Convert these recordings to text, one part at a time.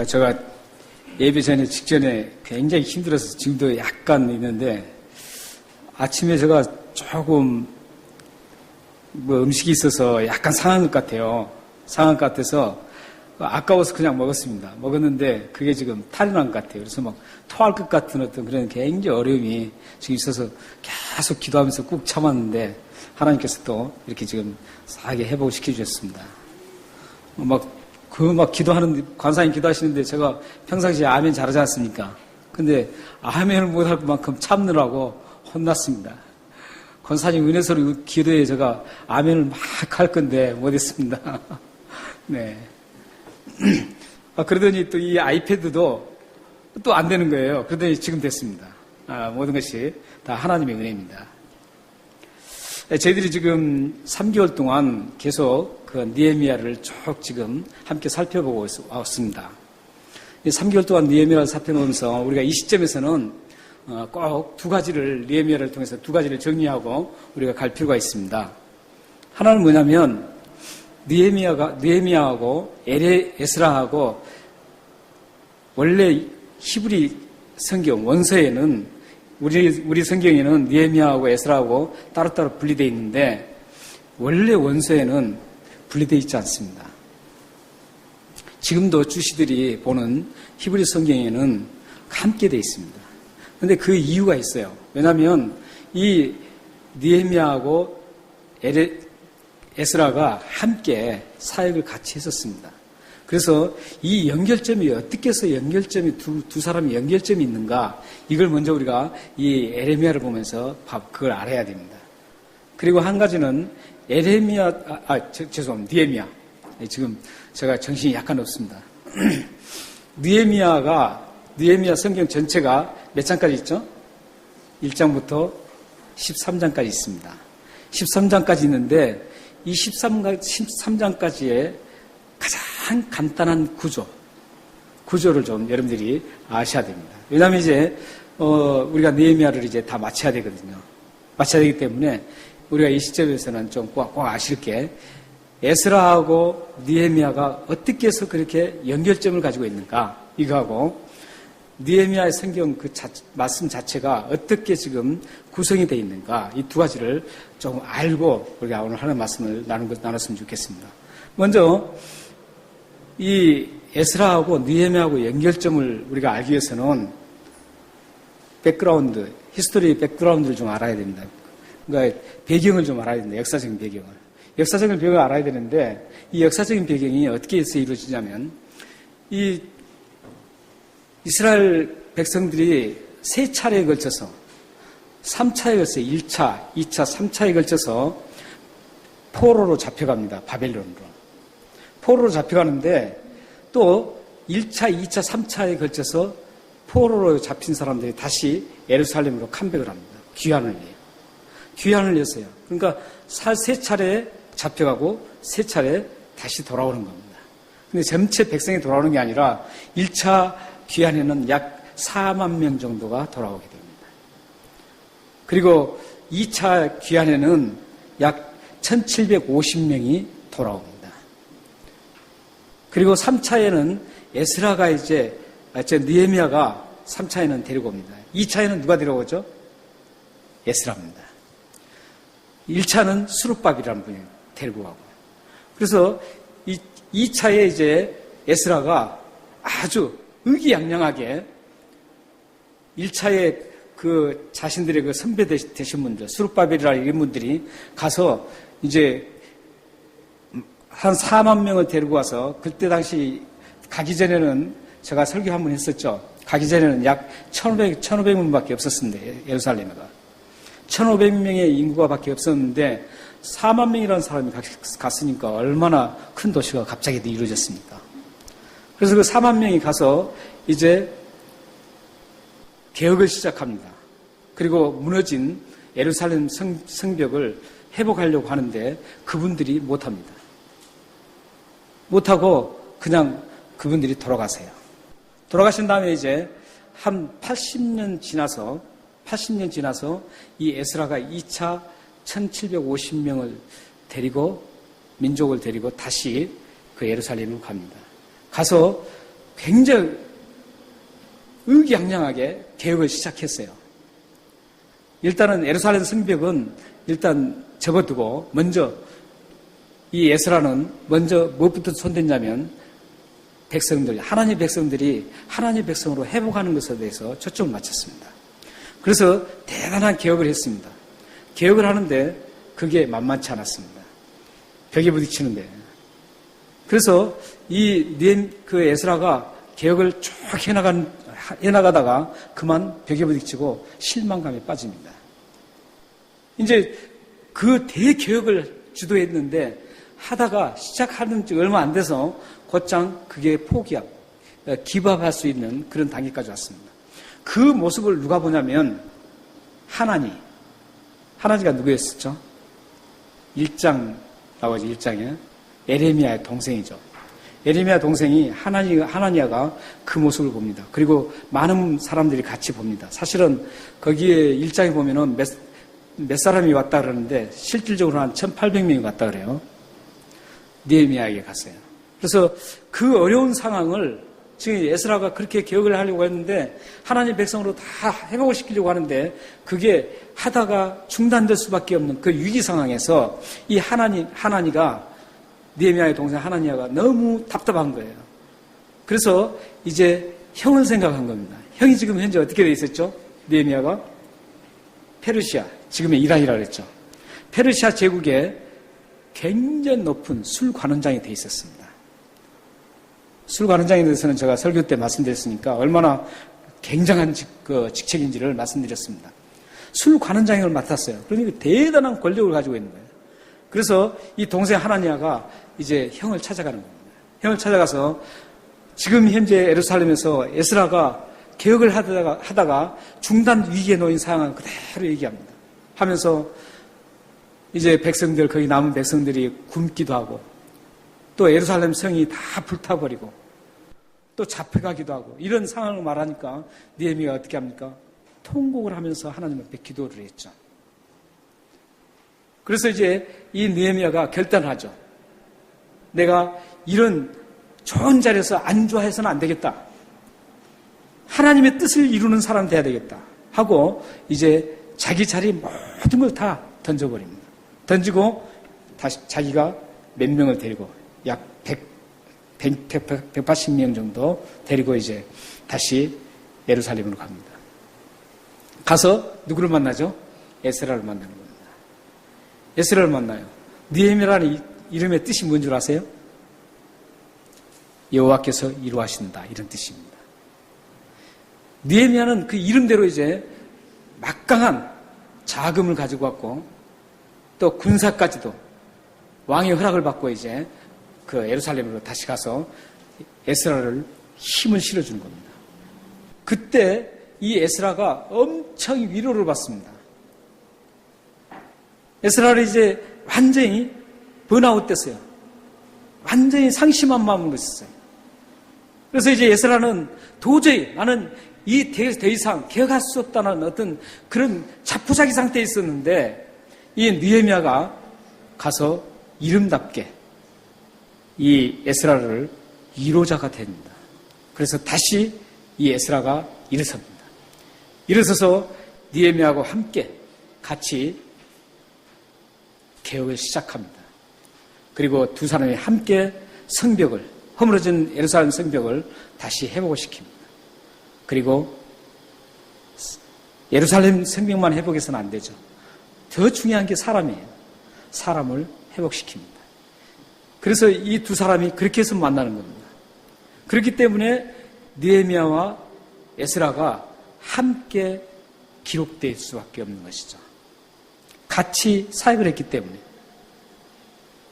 제가 예배 전에 직전에 굉장히 힘들어서 지금도 약간 있는데 아침에 제가 조금 음식이 있어서 약간 상한 것 같아요. 상한 것 같아서 아까워서 그냥 먹었습니다. 먹었는데 그게 지금 탈이 난 것 같아요. 그래서 막 토할 것 같은 어떤 그런 굉장히 어려움이 지금 있어서 계속 기도하면서 꾹 참았는데 하나님께서 또 이렇게 지금 싸게 회복을 시켜주셨습니다. 막 기도하는, 관사님 기도하시는데 제가 평상시에 아멘 잘하지 않습니까? 근데 아멘을 못할 만큼 참느라고 혼났습니다. 권사님 은혜소리 기도에 제가 아멘을 막 할 건데 못했습니다. 네. 그러더니 또 이 아이패드도 또 안 되는 거예요. 그러더니 지금 됐습니다. 모든 것이 다 하나님의 은혜입니다. 저희들이 지금 3개월 동안 계속 그 느헤미야를 쭉 지금 함께 살펴보고 왔습니다. 3개월 동안 느헤미야를 살펴보면서 우리가 이 시점에서는 꼭 두 가지를, 느헤미야를 통해서 두 가지를 정리하고 우리가 갈 필요가 있습니다. 하나는 뭐냐면 느헤미야하고 에스라하고 원래 히브리 성경 원서에는 우리 성경에는 느헤미야하고 에스라하고 따로따로 분리되어 있는데 원래 원서에는 분리되어 있지 않습니다. 지금도 주시들이 보는 히브리 성경에는 함께 되어 있습니다. 그런데 그 이유가 있어요. 왜냐하면 이 느헤미야하고 에스라가 함께 사역을 같이 했었습니다. 그래서 이 연결점이 어떻게 해서 두 사람의 연결점이 있는가, 이걸 먼저 우리가 이 에레미야를 보면서 그걸 알아야 됩니다. 그리고 한 가지는 느헤미야. 지금 제가 정신이 약간 없습니다. 느헤미야 성경 전체가 몇 장까지 있죠? 1장부터 13장까지 있습니다. 13장까지 있는데 이 13장까지의 가장 간단한 구조를 좀 여러분들이 아셔야 됩니다. 왜냐하면 이제 우리가 느헤미야를 이제 다 마쳐야 되거든요. 마쳐야 되기 때문에 우리가 이 시점에서는 좀 꼭 아실 게 에스라하고 느헤미야가 어떻게 해서 그렇게 연결점을 가지고 있는가, 이거하고 느헤미야의 성경 말씀 자체가 어떻게 지금 구성이 되어 있는가, 이 두 가지를 좀 알고 우리가 오늘 하는 말씀을 나눴으면 좋겠습니다. 먼저 이 에스라하고 느헤미야하고 연결점을 우리가 알기 위해서는 히스토리 백그라운드를 좀 알아야 됩니다. 그러니까 배경을 좀 알아야 됩니다. 역사적인 배경을. 역사적인 배경을 알아야 되는데 이 역사적인 배경이 어떻게 해서 이루어지냐면 이 이스라엘 백성들이 세 차례에 걸쳐서 3차에 걸쳐서 1차, 2차, 3차에 걸쳐서 포로로 잡혀갑니다. 바벨론으로. 포로로 잡혀가는데 또 1차, 2차, 3차에 걸쳐서 포로로 잡힌 사람들이 다시 예루살렘으로 컴백을 합니다. 귀환을 했어요. 그러니까 세 차례 잡혀가고 세 차례 다시 돌아오는 겁니다. 근데 전체 백성이 돌아오는 게 아니라 1차 귀환에는 약 4만 명 정도가 돌아오게 됩니다. 그리고 2차 귀환에는 약 1750명이 돌아옵니다. 그리고 3차에는 에스라가 느헤미야가 3차에는 데리고 옵니다. 2차에는 누가 데려오죠? 에스라입니다. 1차는 수룹밥이라는 분이 데리고 가고. 그래서 2차에 이제 에스라가 아주 의기양양하게 1차에 그 자신들의 그 선배 되신 분들, 수룹바벨이라는 이런 분들이 가서 이제 한 4만 명을 데리고 와서 그때 당시 가기 전에는 제가 설교 한번 했었죠. 가기 전에는 약 1,500명밖에 없었습니다. 예루살렘에가. 1,500명의 인구가 밖에 없었는데 4만 명이라는 사람이 갔으니까 얼마나 큰 도시가 갑자기 이루어졌습니까? 그래서 그 4만 명이 가서 이제 개혁을 시작합니다. 그리고 무너진 예루살렘 성벽을 회복하려고 하는데 그분들이 못합니다. 못하고 그냥 그분들이 돌아가세요. 돌아가신 다음에 이제 한 80년 지나서 이 에스라가 2차 1750명을 데리고 민족을 데리고 다시 그 예루살렘으로 갑니다. 가서 굉장히 의기양양하게 개혁을 시작했어요. 일단은 예루살렘 성벽은 일단 접어두고 먼저 이 에스라는 먼저 무엇부터 손댔냐면 백성들, 하나님의 백성들이 하나님의 백성으로 회복하는 것에 대해서 초점을 맞췄습니다. 그래서 대단한 개혁을 했습니다. 개혁을 하는데 그게 만만치 않았습니다. 벽에 부딪히는데. 그래서 그 에스라가 개혁을 쭉 해나가다가 그만 벽에 부딪히고 실망감에 빠집니다. 이제 그 대개혁을 주도했는데 하다가 시작하는 지 얼마 안 돼서 곧장 그게 포기하고 기밥할 수 있는 그런 단계까지 왔습니다. 그 모습을 누가 보냐면 하나니가 누구였었죠? 1장 나오죠. 1장에 에레미야의 동생이죠. 에레미야 동생이 하나니아가 그 모습을 봅니다. 그리고 많은 사람들이 같이 봅니다. 사실은 거기에 1장에 보면은 몇 사람이 왔다 그러는데 실질적으로 한 1,800명이 왔다 그래요. 느헤미야에게 갔어요. 그래서 그 어려운 상황을 지금 에스라가 그렇게 개혁을 하려고 했는데 하나님 백성으로 다 회복을 시키려고 하는데 그게 하다가 중단될 수밖에 없는 그 위기 상황에서 이 하나니가 느헤미야의 동생 하나니아가 너무 답답한 거예요. 그래서 이제 형을 생각한 겁니다. 형이 지금 현재 어떻게 돼 있었죠? 느헤미야가 페르시아, 지금의 이란이라고 했죠. 페르시아 제국의 굉장히 높은 술관원장이 돼 있었습니다. 술관원장에 대해서는 제가 설교 때 말씀드렸으니까 얼마나 굉장한 직책인지를 말씀드렸습니다. 술관원장을 맡았어요. 그러니까 대단한 권력을 가지고 있는 거예요. 그래서 이 동생 하나니아가 이제 형을 찾아가는 겁니다. 형을 찾아가서 지금 현재 예루살렘에서 에스라가 개혁을 하다가 중단 위기에 놓인 상황을 그대로 얘기합니다. 하면서 이제 백성들, 거기 남은 백성들이 굶기도 하고 또 예루살렘 성이 다 불타버리고 또 잡혀가기도 하고 이런 상황을 말하니까 느헤미야가 어떻게 합니까? 통곡을 하면서 하나님 앞에 기도를 했죠. 그래서 이제 이 느헤미야가 결단을 하죠. 내가 이런 좋은 자리에서 안주해서는 안 되겠다. 하나님의 뜻을 이루는 사람 돼야 되겠다 하고 이제 자기 자리 모든 걸 다 던져버립니다. 던지고 다시 자기가 몇 명을 데리고 약 180명 정도 데리고 이제 다시 예루살렘으로 갑니다. 가서 누구를 만나죠? 에스라를 만나는 겁니다. 에스라를 만나요. 느헤미야라는 이름의 뜻이 뭔 줄 아세요? 여호와께서 이루하신다 이런 뜻입니다. 느헤미야는 그 이름대로 이제 막강한 자금을 가지고 왔고 또 군사까지도 왕의 허락을 받고 이제 그 예루살렘으로 다시 가서 에스라를 힘을 실어주는 겁니다. 그때 이 에스라가 엄청 위로를 받습니다. 에스라를 이제 완전히 번아웃 됐어요. 완전히 상심한 마음으로 있었어요. 그래서 이제 에스라는 도저히 나는 더 이상 개혁할 수 없다는 어떤 그런 자포자기 상태에 있었는데 이 느헤미야가 가서 이름답게 이 에스라를 위로자가 됩니다. 그래서 다시 이 에스라가 일어섭니다. 일어서서 느헤미야하고 함께 같이 개혁을 시작합니다. 그리고 두 사람이 함께 성벽을, 허물어진 예루살렘 성벽을 다시 회복을 시킵니다. 그리고 예루살렘 성벽만 회복해서는 안 되죠. 더 중요한 게 사람이에요. 사람을 회복시킵니다. 그래서 이 두 사람이 그렇게 해서 만나는 겁니다. 그렇기 때문에 느헤미야와 에스라가 함께 기록될 수밖에 없는 것이죠. 같이 사역을 했기 때문에.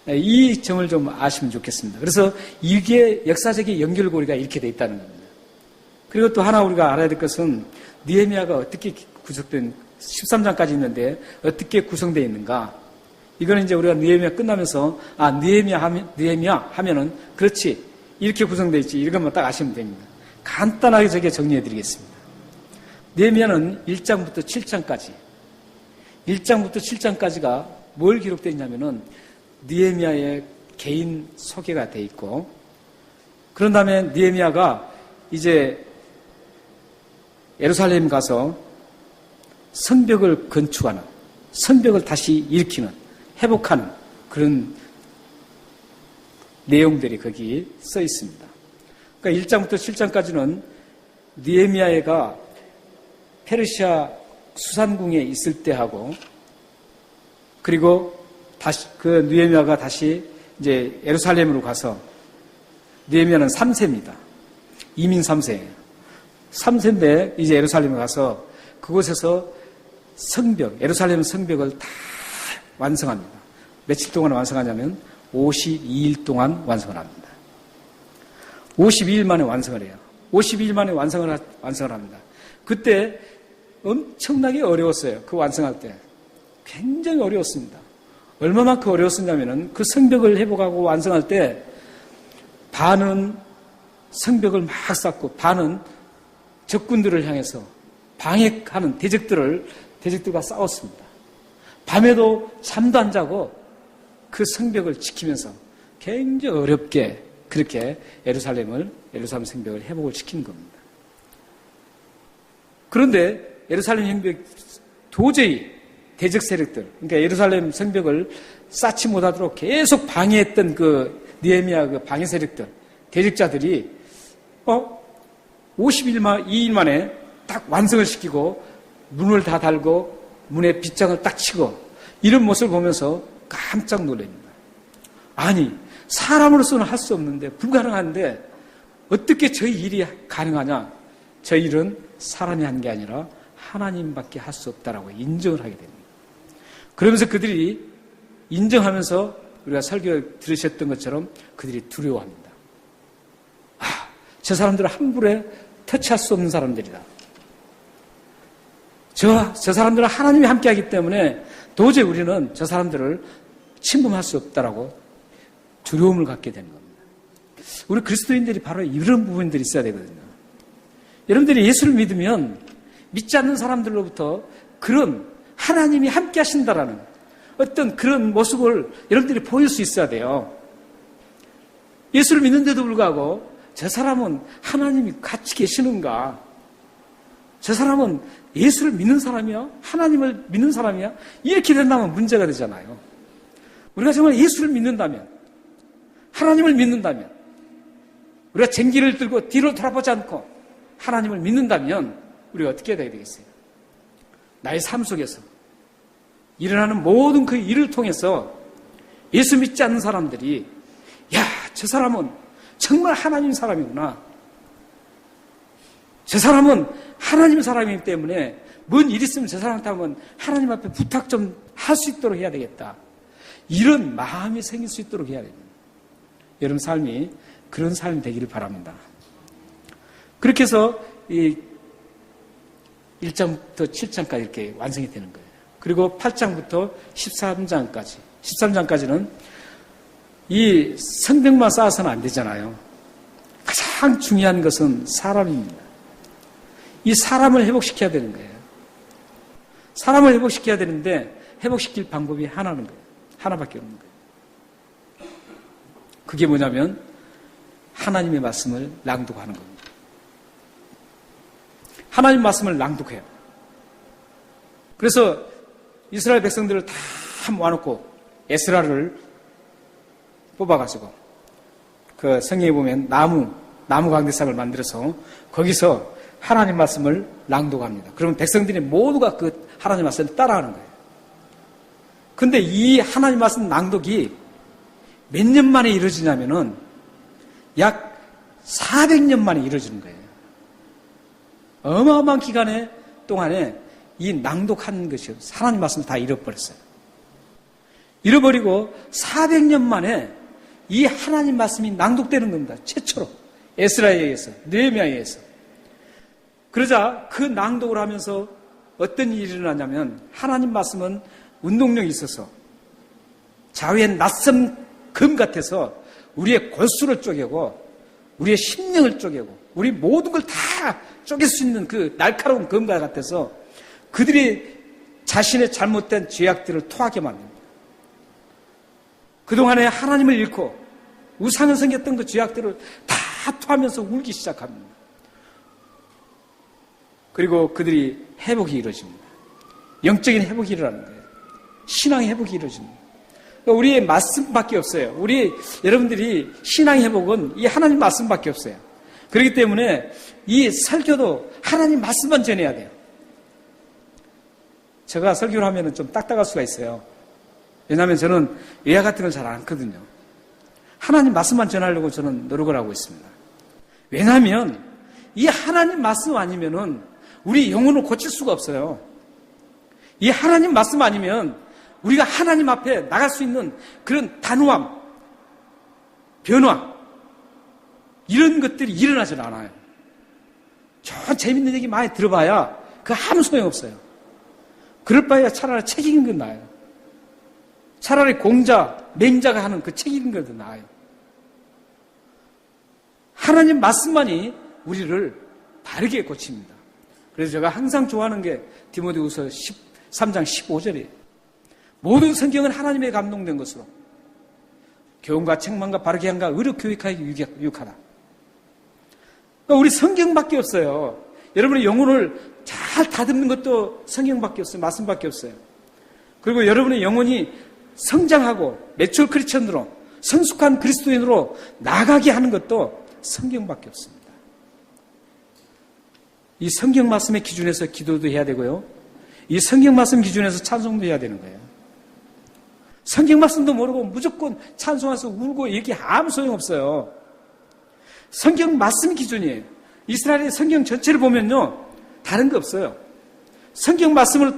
이 점을 좀 아시면 좋겠습니다. 그래서 이게 역사적인 연결고리가 이렇게 돼 있다는 겁니다. 그리고 또 하나 우리가 알아야 될 것은 느헤미야가 어떻게 구성된 13장까지 있는데 어떻게 구성되어 있는가? 이거는 이제 우리가 느헤미야 끝나면서 느헤미야 하면은 그렇지 이렇게 구성되어 있지 이것만 딱 아시면 됩니다. 간단하게 저게 정리해 드리겠습니다. 느헤미야는 1장부터 7장까지 1장부터 7장까지가 뭘 기록되어 있냐면은 느헤미야의 개인 소개가 되어 있고 그런 다음에 느헤미야가 이제 예루살렘 가서 성벽을 건축하는, 성벽을 다시 일으키는, 회복하는 그런 내용들이 거기 써 있습니다. 그러니까 1장부터 7장까지는 느헤미야가 페르시아 수산궁에 있을 때 하고, 그리고 다시 그 느헤미야가 다시 이제 예루살렘으로 가서, 느헤미야는 3세입니다. 이민 3세예요. 3세인데 이제 예루살렘에 가서 그곳에서 성벽, 예루살렘 성벽을 다 완성합니다. 며칠 동안 완성하냐면 52일 동안 완성을 합니다. 52일 만에 완성을 해요. 52일 만에 완성을 합니다. 그때 엄청나게 어려웠어요. 그 완성할 때. 굉장히 어려웠습니다. 얼마만큼 어려웠었냐면은 그 성벽을 회복하고 완성할 때 반은 성벽을 막 쌓고 반은 적군들을 향해서 방해하는 대적들과 싸웠습니다. 밤에도 잠도 안 자고 그 성벽을 지키면서 굉장히 어렵게 그렇게 예루살렘 성벽을 회복을 시킨 겁니다. 그런데 예루살렘 성벽 도저히 대적 세력들, 그러니까 예루살렘 성벽을 쌓지 못하도록 계속 방해했던 그 느헤미야 그 방해 세력들, 대적자들이 52일 만에 딱 완성을 시키고 문을 다 달고 문에 빗장을 딱 치고 이런 모습을 보면서 깜짝 놀랍니다. 아니, 사람으로서는 할 수 없는데, 불가능한데 어떻게 저희 일이 가능하냐? 저희 일은 사람이 한 게 아니라 하나님밖에 할 수 없다라고 인정을 하게 됩니다. 그러면서 그들이 인정하면서 우리가 설교 들으셨던 것처럼 그들이 두려워합니다. 저 사람들은 함부로 터치할 수 없는 사람들이다. 저 사람들은 하나님이 함께하기 때문에 도저히 우리는 저 사람들을 침범할 수 없다라고 두려움을 갖게 되는 겁니다. 우리 그리스도인들이 바로 이런 부분들이 있어야 되거든요. 여러분들이 예수를 믿으면 믿지 않는 사람들로부터 그런 하나님이 함께 하신다라는 어떤 그런 모습을 여러분들이 보일 수 있어야 돼요. 예수를 믿는데도 불구하고 저 사람은 하나님이 같이 계시는가? 저 사람은 예수를 믿는 사람이야? 하나님을 믿는 사람이야? 이렇게 된다면 문제가 되잖아요. 우리가 정말 예수를 믿는다면, 하나님을 믿는다면, 우리가 쟁기를 들고 뒤로 돌아보지 않고 하나님을 믿는다면 우리가 어떻게 해야 되겠어요? 나의 삶 속에서 일어나는 모든 그 일을 통해서 예수 믿지 않는 사람들이 저 사람은 정말 하나님 사람이구나. 저 사람은 하나님 사람이기 때문에 뭔 일 있으면 저 사람한테 한번 하나님 앞에 부탁 좀 할 수 있도록 해야 되겠다. 이런 마음이 생길 수 있도록 해야 됩니다. 여러분 삶이 그런 삶이 되기를 바랍니다. 그렇게 해서 이 1장부터 7장까지 이렇게 완성이 되는 거예요. 그리고 8장부터 13장까지는 이 성벽만 쌓아서는 안 되잖아요. 가장 중요한 것은 사람입니다. 이 사람을 회복시켜야 되는 거예요. 사람을 회복시켜야 되는데 회복시킬 방법이 하나는 거예요. 하나밖에 없는 거예요. 그게 뭐냐면 하나님의 말씀을 낭독하는 겁니다. 하나님 말씀을 낭독해요. 그래서 이스라엘 백성들을 다 모아놓고 에스라를 뽑아가지고 그 성경에 보면 나무 강대상을 만들어서 거기서 하나님 말씀을 낭독합니다. 그러면 백성들이 모두가 그 하나님 말씀을 따라하는 거예요. 근데 이 하나님 말씀 낭독이 몇 년 만에 이루어지냐면은 약 400년 만에 이루어지는 거예요. 어마어마한 기간 동안에 이 낭독한 것이 하나님 말씀을 다 잃어버렸어요. 잃어버리고 400년 만에 이 하나님 말씀이 낭독되는 겁니다. 최초로 에스라에 의해서, 느헤미야에 의해서. 그러자 그 낭독을 하면서 어떤 일이 일어나냐면 하나님 말씀은 운동력이 있어서 좌우의 낯선 금 같아서 우리의 골수를 쪼개고 우리의 심령을 쪼개고 우리 모든 걸 다 쪼갤 수 있는 그 날카로운 금과 같아서 그들이 자신의 잘못된 죄악들을 토하게 만듭니다. 그동안에 하나님을 잃고 우상을 섬겼던 그 죄악들을 다 토하면서 울기 시작합니다. 그리고 그들이 회복이 이루어집니다. 영적인 회복이 일어나는 거예요. 신앙의 회복이 이루어집니다. 그러니까 우리의 말씀밖에 없어요. 여러분들이 신앙의 회복은 이 하나님 말씀밖에 없어요. 그렇기 때문에 이 설교도 하나님 말씀만 전해야 돼요. 제가 설교를 하면 좀 딱딱할 수가 있어요. 왜냐하면 저는 외화 같은 걸 잘 안 하거든요. 하나님 말씀만 전하려고 저는 노력을 하고 있습니다. 왜냐하면 이 하나님 말씀 아니면은 우리 영혼을 고칠 수가 없어요. 이 하나님 말씀 아니면 우리가 하나님 앞에 나갈 수 있는 그런 단호함, 변화, 이런 것들이 일어나질 않아요. 저 재밌는 얘기 많이 들어봐야 그 아무 소용없어요. 그럴 바에야 차라리 책 읽는 건 나아요. 차라리 공자, 맹자가 하는 그 책 읽는 건 더 나아요. 하나님 말씀만이 우리를 바르게 고칩니다. 그래서 제가 항상 좋아하는 게 디모데후서 13장 15절이에요. 모든 성경은 하나님의 감동된 것으로 교훈과 책망과 바르게 함과 의로 교육하기 유익하다. 그러니까 우리 성경밖에 없어요. 여러분의 영혼을 잘 다듬는 것도 성경밖에 없어요. 말씀밖에 없어요. 그리고 여러분의 영혼이 성장하고 매출 크리스천으로 성숙한 그리스도인으로 나가게 하는 것도 성경밖에 없습니다. 이 성경 말씀의 기준에서 기도도 해야 되고요. 이 성경 말씀 기준에서 찬송도 해야 되는 거예요. 성경 말씀도 모르고 무조건 찬송해서 울고 이렇게 아무 소용없어요. 성경 말씀 기준이에요. 이스라엘의 성경 전체를 보면요, 다른 거 없어요. 성경 말씀을,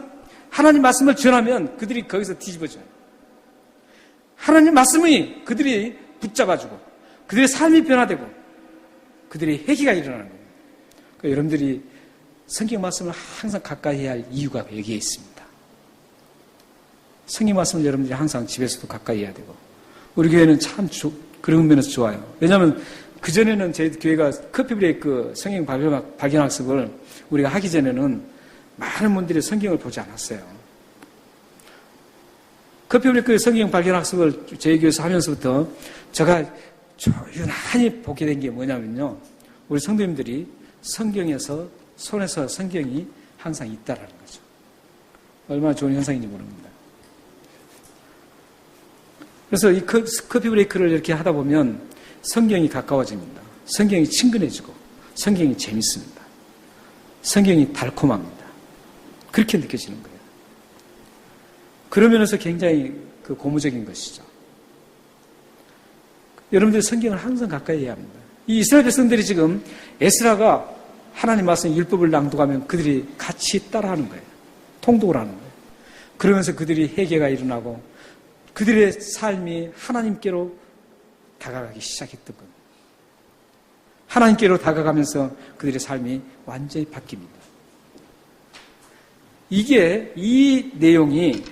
하나님 말씀을 전하면 그들이 거기서 뒤집어져요. 하나님 말씀이 그들이 붙잡아주고 그들의 삶이 변화되고 그들의 회개가 일어나는 거예요. 그러니까 여러분들이 성경 말씀을 항상 가까이 해야 할 이유가 여기에 있습니다. 성경 말씀을 여러분들이 항상 집에서도 가까이 해야 되고, 우리 교회는 참 그런 면에서 좋아요. 왜냐하면 그전에는 저희 교회가 커피 브레이크 성경 발견학습을 우리가 하기 전에는 많은 분들이 성경을 보지 않았어요. 커피 브레이크 성경 발견학습을 저희 교회에서 하면서부터 제가 유난히 보게 된 게 뭐냐면요, 우리 성도님들이 성경에서 손에서 성경이 항상 있다라는 거죠. 얼마나 좋은 현상인지 모릅니다. 그래서 이 커피 브레이크를 이렇게 하다 보면 성경이 가까워집니다. 성경이 친근해지고 성경이 재밌습니다. 성경이 달콤합니다. 그렇게 느껴지는 거예요. 그런 면에서 굉장히 고무적인 것이죠. 여러분들이 성경을 항상 가까이 해야 합니다. 이 이스라엘 백성들이 지금 에스라가 하나님 말씀 율법을 낭독하면 그들이 같이 따라하는 거예요. 통독을 하는 거예요. 그러면서 그들이 회개가 일어나고 그들의 삶이 하나님께로 다가가기 시작했던 겁니다. 하나님께로 다가가면서 그들의 삶이 완전히 바뀝니다. 이 내용이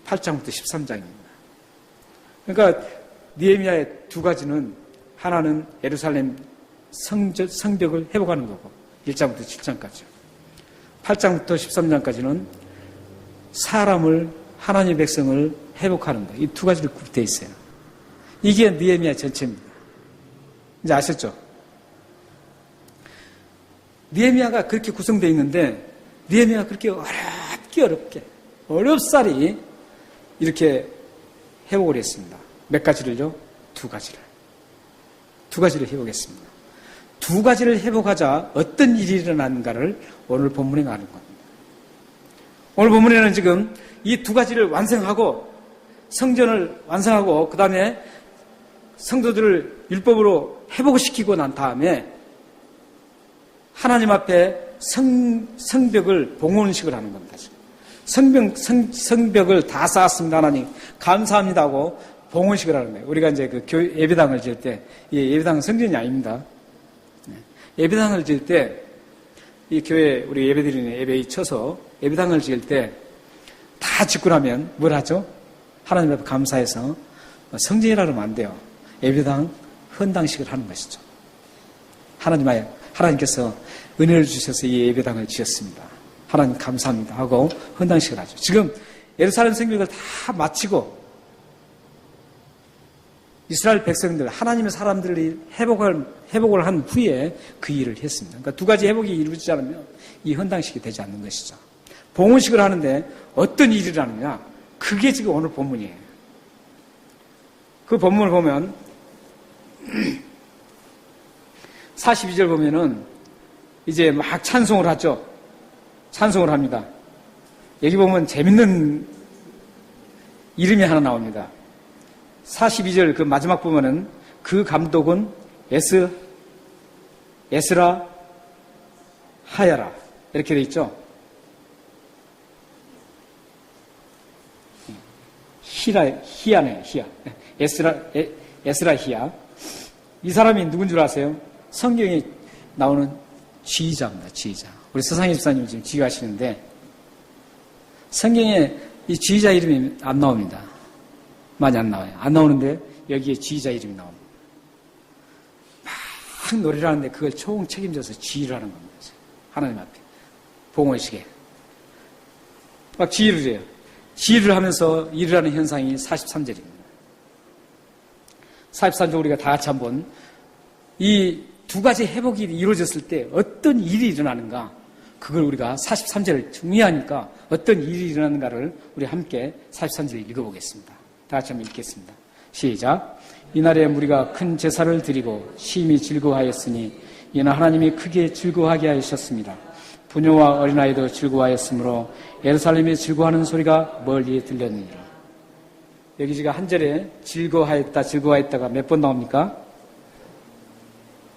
8장부터 13장입니다. 그러니까 느헤미야의 두 가지는, 하나는 예루살렘 성벽을 회복하는 거고 1장부터 7장까지, 8장부터 13장까지는 사람을, 하나님의 백성을 회복하는 거, 이 두 가지로 구분되어 있어요. 이게 느헤미야 전체입니다. 이제 아셨죠? 느헤미야가 그렇게 구성되어 있는데, 느헤미야가 그렇게 어렵사리 이렇게 회복을 했습니다. 몇 가지를요? 두 가지를 회복했습니다. 두 가지를 회복하자 어떤 일이 일어났는가를 오늘 본문에 나눈 겁니다. 오늘 본문에는 지금 이 두 가지를 완성하고, 성전을 완성하고, 그 다음에 성도들을 율법으로 회복을 시키고 난 다음에 하나님 앞에 성벽을 봉헌식을 하는 겁니다. 성벽을 다 쌓았습니다. 하나님 감사합니다 하고 봉헌식을 하는 거예요. 우리가 이제 그 교회 예배당을 지을 때, 예배당은 성전이 아닙니다. 예배당을 지을 때, 이 교회 우리 예배드리는 예배에 쳐서 예배당을 지을 때 다 짓고 나면 뭘 하죠? 하나님 앞에 감사해서 성전이라 그러면 안 돼요. 예배당 헌당식을 하는 것이죠. 하나님께서 은혜를 주셔서 이 예배당을 지었습니다. 하나님 감사합니다 하고 헌당식을 하죠. 지금 예루살렘 성벽을 다 마치고 이스라엘 백성들, 하나님의 사람들이 회복을 한 후에 그 일을 했습니다. 그러니까 두 가지 회복이 이루어지지 않으면 이 헌당식이 되지 않는 것이죠. 봉헌식을 하는데 어떤 일을 하느냐? 그게 지금 오늘 본문이에요. 그 본문을 보면 42절 보면은 이제 막 찬송을 하죠. 찬송을 합니다. 여기 보면 재밌는 이름이 하나 나옵니다. 42절 그 마지막 부분은 그 감독은 에스라 하야라 이렇게 돼 있죠. 히야네, 히야. 에스라 히야. 이 사람이 누군 줄 아세요? 성경에 나오는 지휘자입니다, 지휘자. 우리 서상희 집사님 지금 지휘하시는데, 성경에 이 지휘자 이름이 안 나옵니다. 많이 안 나와요. 안 나오는데, 여기에 지휘자 이름이 나옵니다. 막 노래를 하는데, 그걸 총 책임져서 지휘를 하는 겁니다. 하나님 앞에. 봉헌식에. 막 지휘를 해요. 지휘를 하면서 일을 하는 현상이 43절입니다. 43절 우리가 다 같이 한번 이 두 가지 회복이 이루어졌을 때 어떤 일이 일어나는가, 그걸 우리가 43절을 중요하니까 어떤 일이 일어나는가를 우리 함께 43절을 읽어보겠습니다. 다 같이 한번 읽겠습니다. 시작. 이날에 우리가 큰 제사를 드리고 심히 즐거워하였으니 이는 하나님이 크게 즐거워하게 하셨습니다. 부녀와 어린아이도 즐거워하였으므로 예루살렘이 즐거워하는 소리가 멀리 들렸느니라. 여기 지금 한 절에 즐거워하였다가 몇 번 나옵니까?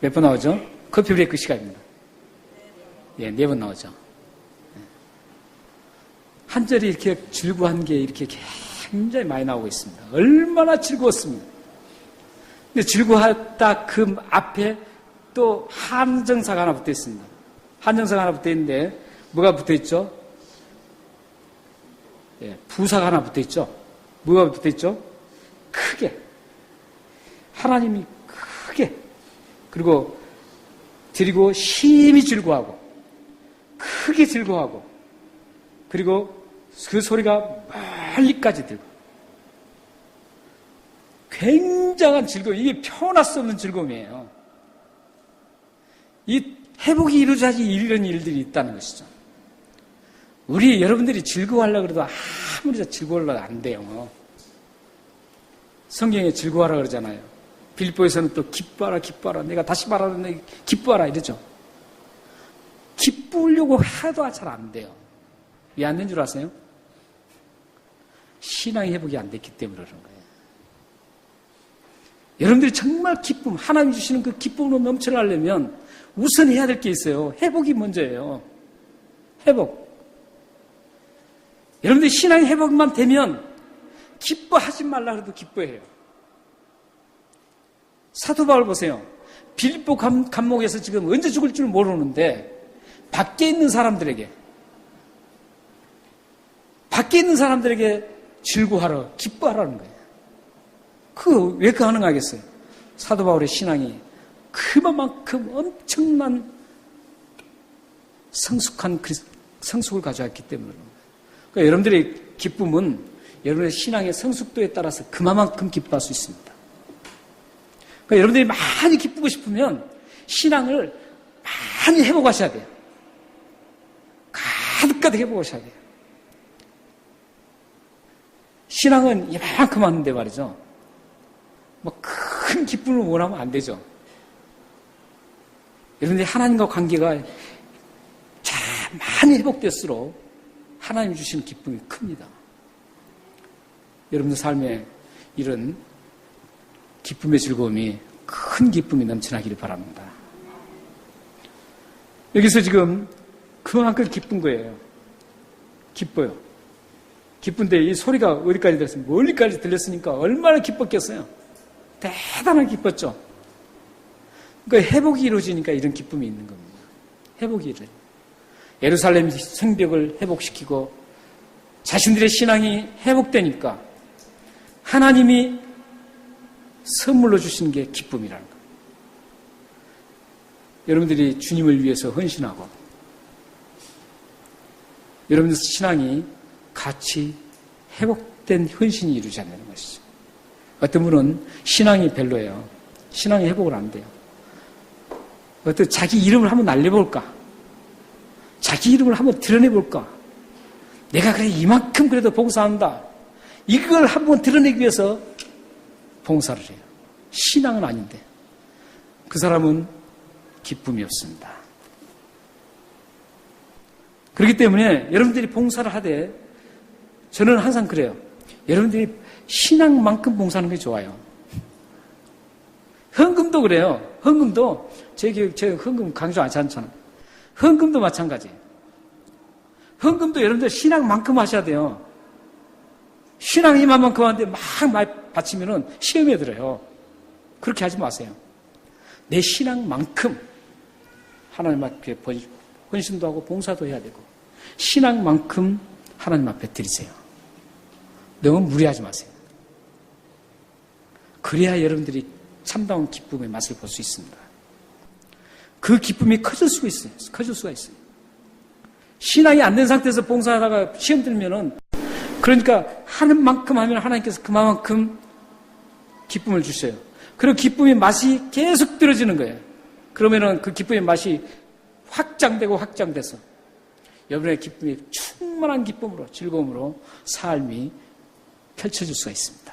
몇 번 나오죠? 커피 브레이크 시간입니다. 예, 4번 나오죠. 한 절이 이렇게 즐거워한 게 이렇게 굉장히 많이 나오고 있습니다. 얼마나 즐거웠습니다. 근데 즐거웠다 그 앞에 또 한정사가 하나 붙어 있습니다. 한정사가 하나 붙어 있는데 뭐가 붙어 있죠? 예, 부사가 하나 붙어 있죠. 뭐가 붙어 있죠? 크게. 하나님이 크게. 그리고 심히 즐거워하고, 크게 즐거워하고, 그리고 그 소리가 멀리까지 들고. 굉장한 즐거움. 이게 표현할 수 없는 즐거움이에요. 이 회복이 이루어져야지 이런 일들이 있다는 것이죠. 여러분들이 즐거워하려고 해도 아무리 즐거워하려고 안 돼요. 성경에 즐거워하라 그러잖아요. 빌보에서는 또 기뻐하라. 내가 다시 말하는데 기뻐하라 이러죠. 기쁘려고 해도 잘 안 돼요. 왜 안 된 줄 아세요? 신앙의 회복이 안 됐기 때문에 그런 거예요. 여러분들이 정말 기쁨, 하나님 주시는 그 기쁨으로 넘쳐나려면 우선 해야 될 게 있어요. 회복이 먼저예요. 회복. 여러분들이 신앙의 회복만 되면 기뻐하지 말라 그래도 기뻐해요. 사도 바울 보세요. 빌립보 감옥에서 지금 언제 죽을 줄 모르는데 밖에 있는 사람들에게 즐거워하라, 기뻐하라는 거예요. 왜 가능하겠어요? 사도 바울의 신앙이 그만큼 엄청난 성숙을 가져왔기 때문에. 그러니까 여러분들의 기쁨은 여러분의 신앙의 성숙도에 따라서 그만큼 기뻐할 수 있습니다. 그러니까 여러분들이 많이 기쁘고 싶으면 신앙을 많이 회복하셔야 돼요. 가득가득 회복하셔야 돼요. 신앙은 이만큼 하는데 말이죠. 큰 기쁨을 원하면 안 되죠. 여러분들이 하나님과 관계가 참 많이 회복될수록 하나님 주시는 기쁨이 큽니다. 여러분들 삶에 이런 기쁨의 즐거움이 큰 기쁨이 넘쳐나기를 바랍니다. 여기서 지금 그만큼 기쁜 거예요. 기뻐요. 기쁜데 이 소리가 어디까지 들렸습니까? 멀리까지 들렸으니까 얼마나 기뻤겠어요. 대단하게 기뻤죠. 그러니까 회복이 이루어지니까 이런 기쁨이 있는 겁니다. 회복이 이루어져요. 예루살렘 성벽을 회복시키고 자신들의 신앙이 회복되니까 하나님이 선물로 주신 게 기쁨이라는 거예요. 여러분들이 주님을 위해서 헌신하고 여러분들 신앙이 같이 회복된 헌신이 이루어져야 되는 것이죠. 어떤 분은 신앙이 별로예요. 신앙이 회복을 안 돼요. 어떤 자기 이름을 한번 날려볼까? 자기 이름을 한번 드러내볼까? 내가 그래 이만큼 그래도 봉사한다. 이걸 한번 드러내기 위해서 봉사를 해요. 신앙은 아닌데 그 사람은 기쁨이 없습니다. 그렇기 때문에 여러분들이 봉사를 하되 저는 항상 그래요. 여러분들이 신앙만큼 봉사하는 게 좋아요. 헌금도 그래요. 헌금도 제가 헌금 강조 안 하잖아요. 헌금도 마찬가지예요. 헌금도 여러분들 신앙만큼 하셔야 돼요. 신앙 이만큼 하는데 막 많이 바치면은 시험에 들어요. 그렇게 하지 마세요. 내 신앙만큼 하나님 앞에 헌신도 하고 봉사도 해야 되고 신앙만큼 하나님 앞에 드리세요. 너무 무리하지 마세요. 그래야 여러분들이 참다운 기쁨의 맛을 볼 수 있습니다. 그 기쁨이 커질 수가 있어요. 커질 수가 있어요. 신앙이 안 된 상태에서 봉사하다가 시험 들면은 그러니까 하는 만큼 하면 하나님께서 그만큼 기쁨을 주셔요. 그리고 기쁨의 맛이 계속 들어지는 거예요. 그러면은 그 기쁨의 맛이 확장되고 확장돼서 여러분의 기쁨이 충만한 기쁨으로 즐거움으로 삶이 펼쳐질 수가 있습니다.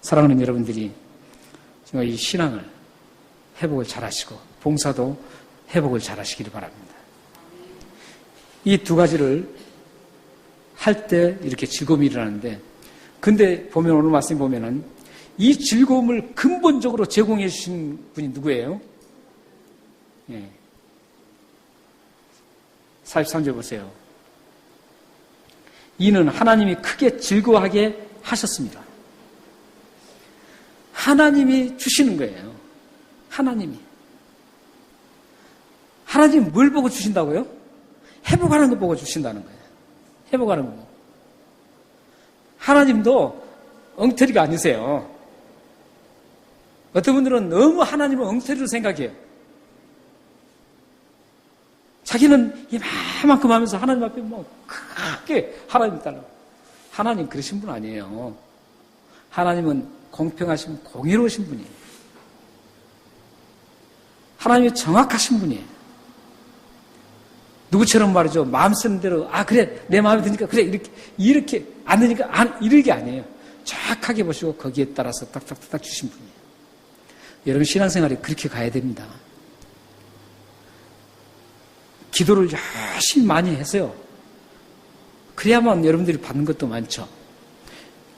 사랑하는 여러분들이 정말 이 신앙을 회복을 잘하시고 봉사도 회복을 잘하시기를 바랍니다. 이 두 가지를 할 때 이렇게 즐거움이 일어나는데 근데 보면 오늘 말씀 보면은 이 즐거움을 근본적으로 제공해 주신 분이 누구예요? 예. 43절 보세요. 이는 하나님이 크게 즐거워하게 하셨습니다. 하나님이 주시는 거예요. 하나님이 뭘 보고 주신다고요? 회복하는 거 보고 주신다는 거예요. 회복하는 거. 하나님도 엉터리가 아니세요. 어떤 분들은 너무 하나님을 엉터리로 생각해요. 자기는 이만큼 하면서 하나님 앞에 뭐 크게 하나님 따라. 하나님 그러신 분 아니에요. 하나님은 공평하신 공의로우신 분이에요. 하나님이 정확하신 분이에요. 누구처럼 말이죠. 마음 쓰는 대로 그래 내 마음에 드니까 그래 이렇게 안 되니까 이렇게 아니에요. 정확하게 보시고 거기에 따라서 딱딱딱 주신 분이에요. 여러분 신앙생활이 그렇게 가야 됩니다. 기도를 열심히 많이 해서요. 그래야만 여러분들이 받는 것도 많죠.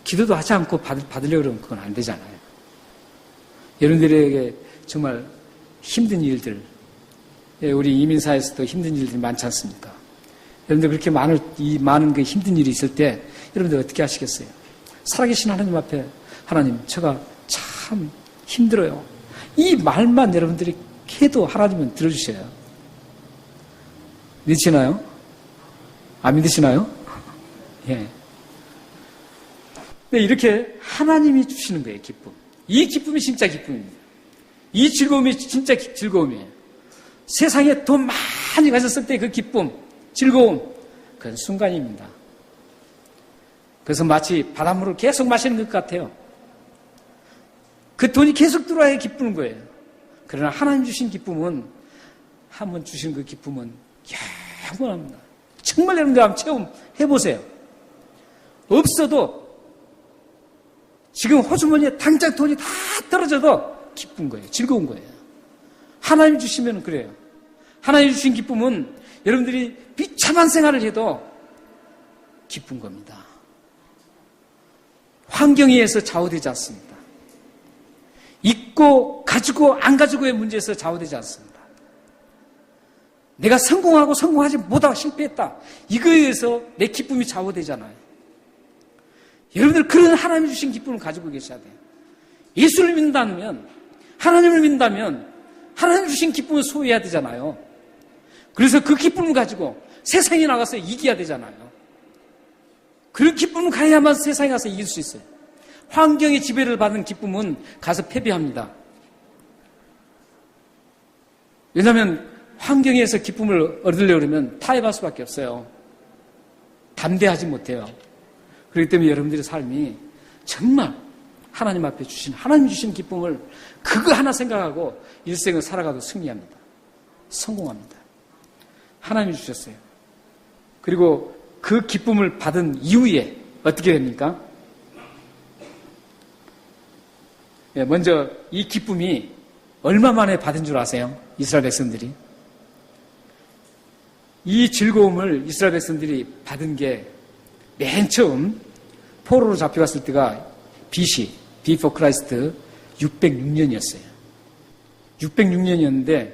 기도도 하지 않고 받으려고 그러면 그건 안 되잖아요. 여러분들에게 정말 힘든 일들, 우리 이민사에서도 힘든 일들이 많지 않습니까? 여러분들 그렇게 많은 그 힘든 일이 있을 때 여러분들 어떻게 하시겠어요? 살아계신 하나님 앞에 하나님, 제가 참 힘들어요. 이 말만 여러분들이 해도 하나님은 들어주셔요. 믿으시나요? 안 믿으시나요? 예. 네, 이렇게 하나님이 주시는 거예요, 기쁨. 이 기쁨이 진짜 기쁨입니다. 이 즐거움이 진짜 즐거움이에요. 세상에 돈 많이 가졌을 때 그 기쁨, 즐거움, 그건 순간입니다. 그래서 마치 바닷물을 계속 마시는 것 같아요. 그 돈이 계속 들어와야 기쁘는 거예요. 그러나 하나님 주신 기쁨은, 한번 주신 그 기쁨은 영원합니다. 정말 여러분들 한번 체험해보세요. 없어도 지금 호주머니에 당장 돈이 다 떨어져도 기쁜 거예요. 즐거운 거예요. 하나님 주시면 그래요. 하나님 주신 기쁨은 여러분들이 비참한 생활을 해도 기쁜 겁니다. 환경에 의해서 좌우되지 않습니다. 있고 가지고 안 가지고의 문제에서 좌우되지 않습니다. 내가 성공하고 성공하지 못하고 실패했다. 이거에 의해서 내 기쁨이 좌우되잖아요. 여러분들 그런 하나님이 주신 기쁨을 가지고 계셔야 돼요. 예수를 믿는다면, 하나님을 믿는다면 하나님 주신 기쁨을 소유해야 되잖아요. 그래서 그 기쁨을 가지고 세상에 나가서 이겨야 되잖아요. 그런 기쁨을 가야만 세상에 가서 이길 수 있어요. 환경의 지배를 받는 기쁨은 가서 패배합니다. 왜냐하면 환경에서 기쁨을 얻으려고 그러면 타협할 수밖에 없어요. 담대하지 못해요. 그렇기 때문에 여러분들의 삶이 정말 하나님 앞에 주신, 하나님 주신 기쁨을 그거 하나 생각하고 일생을 살아가도 승리합니다. 성공합니다. 하나님이 주셨어요. 그리고 그 기쁨을 받은 이후에 어떻게 됩니까? 먼저 이 기쁨이 얼마 만에 받은 줄 아세요? 이스라엘 백성들이. 이 즐거움을 이스라엘 백성들이 받은 게 맨 처음 포로로 잡혀갔을 때가 BC, Before Christ 606년이었어요. 606년이었는데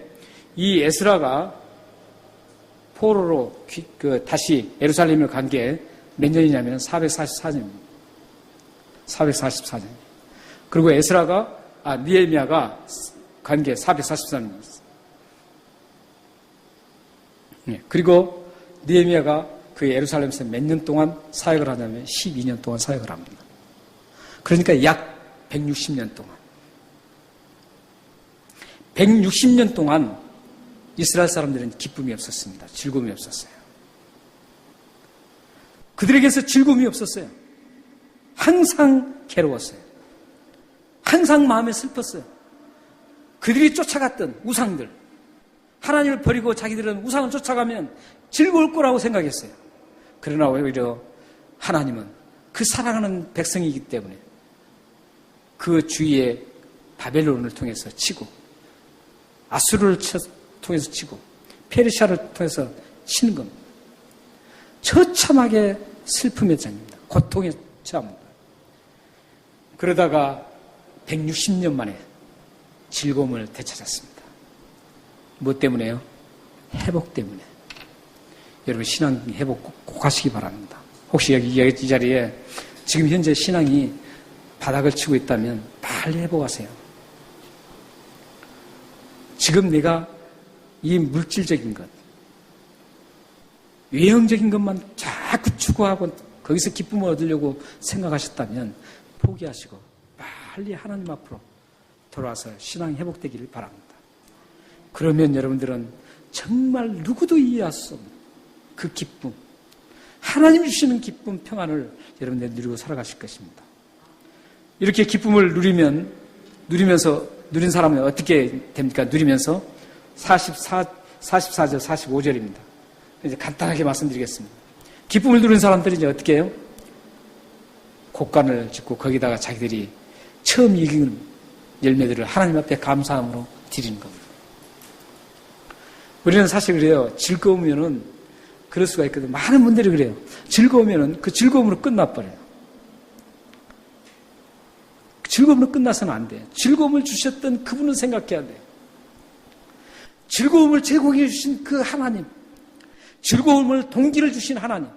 이 에스라가 포로로 다시 예루살렘을 간 게 몇 년이냐면 444년입니다. 444년. 그리고 느헤미야가 간 게 443년이었어요. 그리고 느헤미야가 그 예루살렘에서 몇 년 동안 사역을 하냐면 12년 동안 사역을 합니다. 그러니까 약 160년 동안. 160년 동안 이스라엘 사람들은 기쁨이 없었습니다. 즐거움이 없었어요. 그들에게서 즐거움이 없었어요. 항상 괴로웠어요. 항상 마음에 슬펐어요. 그들이 쫓아갔던 우상들, 하나님을 버리고 자기들은 우상을 쫓아가면 즐거울 거라고 생각했어요. 그러나 오히려 하나님은 그 사랑하는 백성이기 때문에 그 주위에 바벨론을 통해서 치고, 아수르를 통해서 치고, 페르시아를 통해서 치는 겁니다. 처참하게 슬픔의 장입니다. 고통의 처함입니다. 그러다가 160년 만에 즐거움을 되찾았습니다. 뭐 때문에요? 회복 때문에. 여러분 신앙 회복 꼭 하시기 바랍니다. 혹시 여기 이 자리에 지금 현재 신앙이 바닥을 치고 있다면 빨리 회복하세요. 지금 내가 이 물질적인 것, 외형적인 것만 자꾸 추구하고 거기서 기쁨을 얻으려고 생각하셨다면 포기하시고 빨리 하나님 앞으로 돌아와서 신앙이 회복되기를 바랍니다. 그러면 여러분들은 정말 누구도 이해할 수 없는 그 기쁨, 하나님 주시는 기쁨, 평안을 여러분들 누리고 살아가실 것입니다. 이렇게 기쁨을 누리면서 누린 사람은 어떻게 됩니까? 누리면서 44절, 45절입니다. 이제 간단하게 말씀드리겠습니다. 기쁨을 누린 사람들이 이제 어떻게 해요? 곡간을 짓고 거기다가 자기들이 처음 익은 열매들을 하나님 앞에 감사함으로 드리는 겁니다. 우리는 사실 그래요. 즐거우면은 그럴 수가 있거든요. 많은 분들이 그래요. 즐거우면은 그 즐거움으로 끝나버려요. 즐거움으로 끝나서는 안 돼요. 즐거움을 주셨던 그분을 생각해야 돼요. 즐거움을 제공해 주신 그 하나님, 즐거움을 동기를 주신 하나님,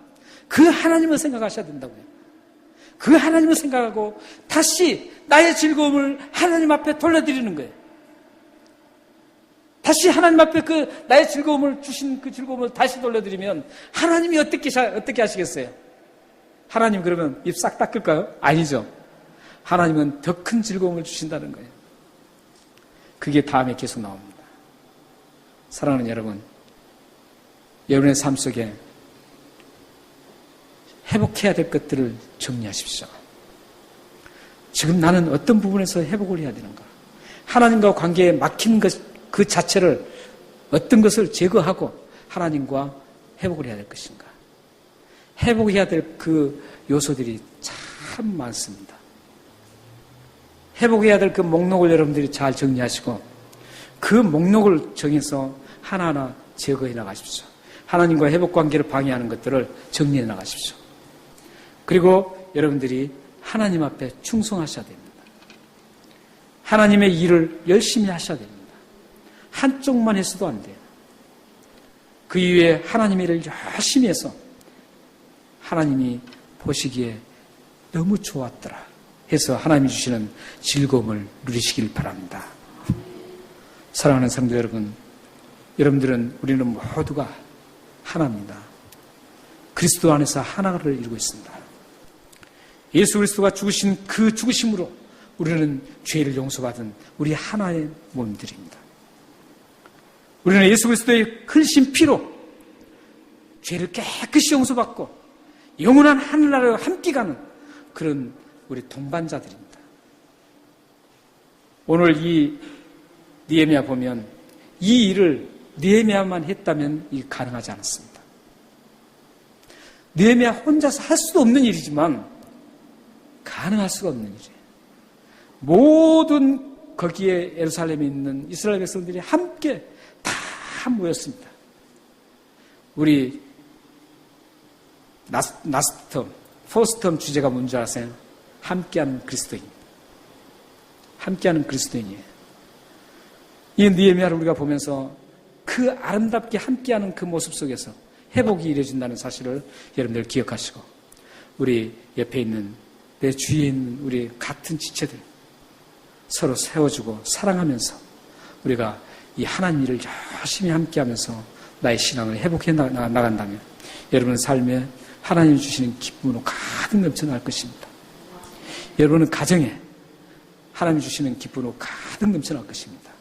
그 하나님을 생각하셔야 된다고요. 그 하나님을 생각하고 다시 나의 즐거움을 하나님 앞에 돌려드리는 거예요. 다시 하나님 앞에 그 나의 즐거움을 주신 그 즐거움을 다시 돌려드리면 하나님이 어떻게 하시겠어요? 하나님 그러면 입 싹 닦을까요? 아니죠. 하나님은 더 큰 즐거움을 주신다는 거예요. 그게 다음에 계속 나옵니다. 사랑하는 여러분, 여러분의 삶 속에 회복해야 될 것들을 정리하십시오. 지금 나는 어떤 부분에서 회복을 해야 되는가? 하나님과 관계에 막힌 것, 그 자체를 어떤 것을 제거하고 하나님과 회복을 해야 될 것인가? 회복해야 될 그 요소들이 참 많습니다. 회복해야 될 그 목록을 여러분들이 잘 정리하시고 그 목록을 정해서 하나하나 제거해 나가십시오. 하나님과 회복 관계를 방해하는 것들을 정리해 나가십시오. 그리고 여러분들이 하나님 앞에 충성하셔야 됩니다. 하나님의 일을 열심히 하셔야 됩니다. 한쪽만 해서도 안 돼요. 그 이후에 하나님의 일을 열심히 해서 하나님이 보시기에 너무 좋았더라 해서 하나님이 주시는 즐거움을 누리시길 바랍니다. 사랑하는 성도 여러분, 여러분들은 우리는 모두가 하나입니다. 그리스도 안에서 하나를 이루고 있습니다. 예수 그리스도가 죽으신 그 죽으심으로 우리는 죄를 용서받은 우리 하나의 몸들입니다. 우리는 예수 그리스도의 흘리신 피로 죄를 깨끗이 용서받고 영원한 하늘나라로 함께 가는 그런 우리 동반자들입니다. 오늘 이 느헤미야 보면 이 일을 느헤미야만 했다면 이게 가능하지 않았습니다. 느헤미야 혼자서 할 수도 없는 일이지만 가능할 수가 없는 일이에요. 모든 거기에 예루살렘에 있는 이스라엘 백성들이 함께 다 모였습니다. 우리 나스텀, 포스텀 주제가 뭔지 아세요? 함께하는 그리스도인. 함께하는 그리스도인이에요. 이 느헤미야를 우리가 보면서 그 아름답게 함께하는 그 모습 속에서 회복이 이루어진다는 사실을 여러분들 기억하시고, 우리 옆에 있는 내 주위에 있는 우리 같은 지체들 서로 세워주고 사랑하면서 우리가 이 하나님 일을 열심히 함께하면서 나의 신앙을 회복해 나간다면 여러분의 삶에 하나님이 주시는 기쁨으로 가득 넘쳐날 것입니다. 여러분의 가정에 하나님이 주시는 기쁨으로 가득 넘쳐날 것입니다.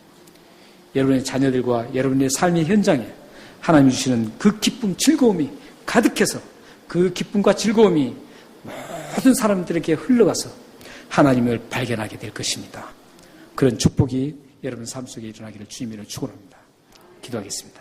여러분의 자녀들과 여러분의 삶의 현장에 하나님이 주시는 그 기쁨, 즐거움이 가득해서 그 기쁨과 즐거움이 모든 사람들에게 흘러가서 하나님을 발견하게 될 것입니다. 그런 축복이 여러분 삶 속에 일어나기를 주님으로 축원합니다. 기도하겠습니다.